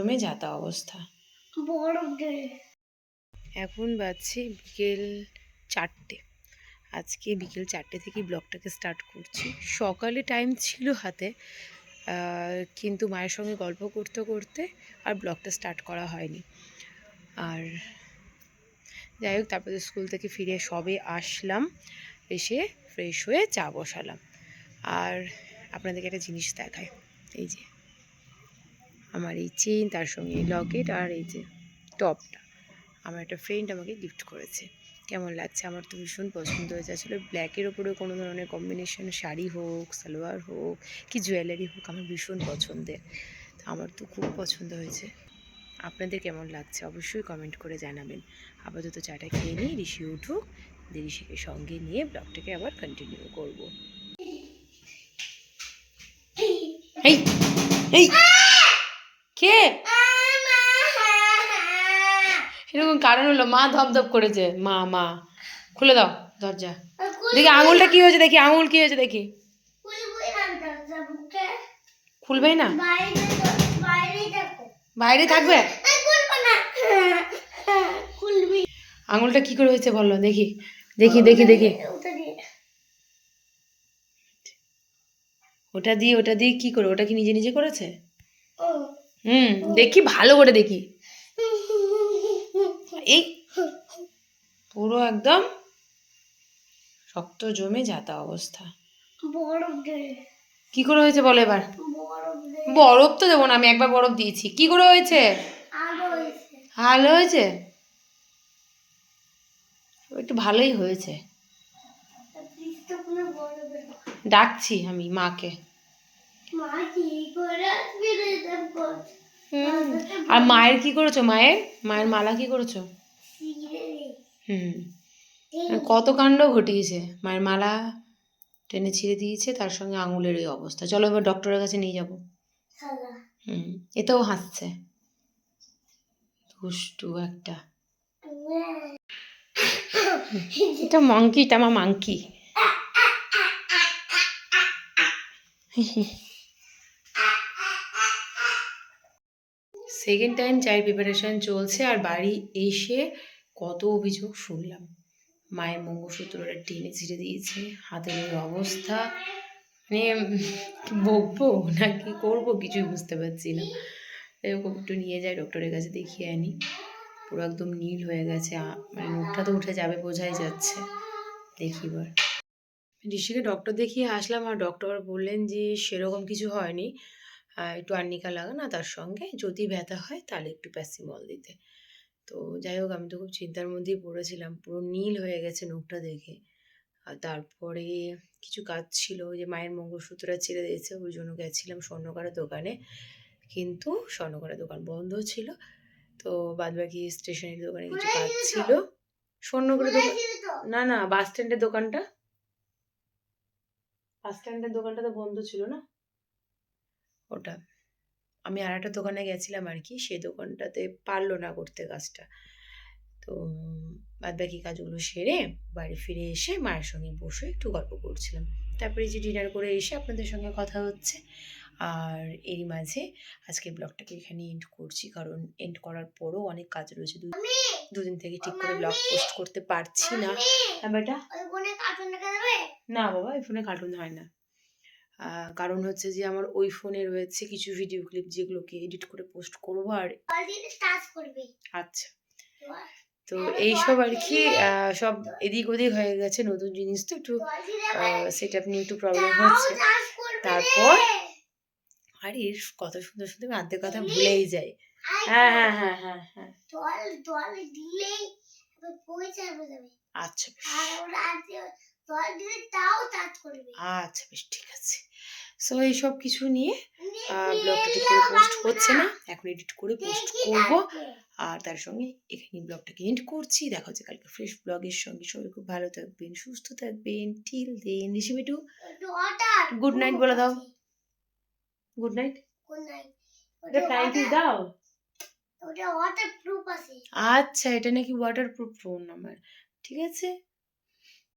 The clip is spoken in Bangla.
জমে যাতা অবস্থা। এখন বাজছে বিকেল 4টে। আজকে বিকেল 4টে থেকেই ব্লগটাকে স্টার্ট করছি। সকালে টাইম ছিল হাতে, কিন্তু মায়ের সঙ্গে গল্প করতে করতে আর ব্লগটা স্টার্ট করা হয়নি। আর যাই হোক, তারপরে স্কুল থেকে ফিরে সবে আসলাম, এসে ফ্রেশ হয়ে চা বসালাম। আর আপনাদেরকে একটা জিনিস দেখায়, এই যে আমার এই চেন, তার সঙ্গে এই লকেট, আর এই যে টপটা আমার একটা ফ্রেন্ড আমাকে গিফট করেছে। কেমন লাগছে? আমার তো ভীষণ পছন্দ হয়েছে। আসলে ব্ল্যাকের ওপরে কোনো ধরনের কম্বিনেশন, শাড়ি হোক, সালোয়ার হোক, কি জুয়েলারি হোক, আমার ভীষণ পছন্দের। আমার তো খুব পছন্দ হয়েছে। আপনাদের কেমন লাগছে অবশ্যই কমেন্ট করে জানাবেন। আপাতত চাটা খেয়ে নিই, ঋষি উঠুক, ঋষিকে সঙ্গে নিয়ে ব্লগটাকে আবার কন্টিনিউ করব। এই এই কে এরকম কারণ হলো? মা ধপধপ করেছে। মা খুলে দাও দরজা। দেখি আঙুলটা কি হয়েছে, দেখি আঙুল কি হয়েছে, দেখি। খুলবেই না? বাইরে থাকবে? আঙুলটা কি করে হয়েছে বললো, দেখি দেখি দেখি দেখি। ওটা দিয়ে কি করে? ওটা কি নিজে নিজে করেছে? দেখি ভালো করে দেখি। এই পুরো একদম রক্ত জমে যাতা অবস্থা। কি করে হয়েছে বলো এবার? বরফ তো দেবো না, আমি একবার বরফ দিয়েছি। কি করে হয়েছে? ভালো হয়েছে, একটু ভালোই হয়েছে। ডাকছি আমি মাকে। আর মায়ের কি করেছো? মায়ের মালা কি করেছো? কত কাণ্ড ঘটিয়েছে। মায়ের মালা টেনে ছিঁড়ে দিয়েছে, তার সঙ্গে আঙুলের এই অবস্থা। চলো এবার ডক্টরের কাছে নিয়ে যাবো। এটাও হাসছে, দুষ্টু একটা। এটা মাংকি, এটা আমার মাংকি। সেকেন্ড টাইম চায়ের প্রিপারেশন চলছে, আর বাড়ি এসে কত অভিযোগ শুনলাম। মায়ের মঙ্গলসূত্রটা টেনে ছিঁড়ে দিয়েছে, হাতের এই অবস্থা। মানে বকবো না কি করবো কিছুই বুঝতে পারছি না। এরকম একটু নিয়ে যাই ডক্টরের কাছে, দেখিয়ে আনি। পুরো একদম নীল হয়ে গেছে, মানে মুখটা তো উঠে যাবে বোঝাই যাচ্ছে। দেখি এবার ঋষিকে ডক্টর দেখিয়ে আসলাম, আর ডক্টর বললেন যে সেরকম কিছু হয়নি, একটু আর্নিকা লাগানো, তার সঙ্গে যদি ব্যথা হয় তাহলে একটু প্যারাসিটামল দিতে। তো যাই হোক, আমি তো খুব চিন্তার মধ্যেই পড়েছিলাম, পুরো নীল হয়ে গেছে মুখটা দেখে। আর তারপরে কিছু কাজ ছিল, যে মায়ের মঙ্গলসূত্রটা ছেড়ে দিয়েছে, ওই জন্য গেছিলাম স্বর্ণকারের দোকানে, কিন্তু স্বর্ণকারের দোকান বন্ধ ছিল। তো বাদবাকি স্টেশনারি দোকানে কিছু কাজ ছিল। স্বর্ণকারের দোকান না, বাস স্ট্যান্ডের দোকানটা তো বন্ধ ছিল না, ওটা। আমি আর একটা দোকানে গেছিলাম আর কি, সেই দোকানটাতে পারলো না করতে কাজটা। তো বাদ বাকি কাজগুলো সেরে বাড়ি ফিরে এসে মায়ের সঙ্গে বসে একটু গল্প করছিলাম। তারপরে যে ডিনার করে এসে আপনাদের সঙ্গে কথা হচ্ছে। আর এরই মাঝে আজকে ব্লগটাকে এখানে এন্ড করছি, কারণ এন্ড করার পরও অনেক কাজ রয়েছে। দুদিন থেকে ঠিক করে ব্লগ পোস্ট করতে পারছি না। হ্যাঁ বেটা, না বাবা, এই ফোনে কার্টুন হয় না। কারণ হচ্ছে যে আমার ওই ফোনে রয়েছে কিছু ভিডিও ক্লিপ, যেগুলোকে এডিট করে পোস্ট করবো। আর আচ্ছা, তো এইসব আর কি, সব এদিক ওদিক হয়ে গেছে। নতুন জিনিস তো একটু সেট আপ নিয়ে একটু প্রবলেম হচ্ছে। তারপর আর এর কথা শুনতে শুনতে আমি আর্ধেক কথা ভুলেই যাই। হ্যাঁ, আচ্ছা আচ্ছা বেশ, ঠিক আছে। সো এইসব কিছু নিয়ে ব্লগটা ঠিক করে পোস্ট হচ্ছে না, এখন এডিট করে পোস্ট করব। আর তার সঙ্গে এখানে ব্লগটাকে এন্ড করছি। দেখা হচ্ছে কালকে ফ্রেশ ব্লগের সঙ্গে। সবাই খুব ভালো থাকবেন, সুস্থ থাকবেন। টিল দেন, ঋষি মিটু গুড নাইট বলে দাও। গুড নাইট, ফ্লাইং কিস দাও। আচ্ছা, এটা নাকি ওয়াটারপ্রুফ ফোন আমার, ঠিক আছে।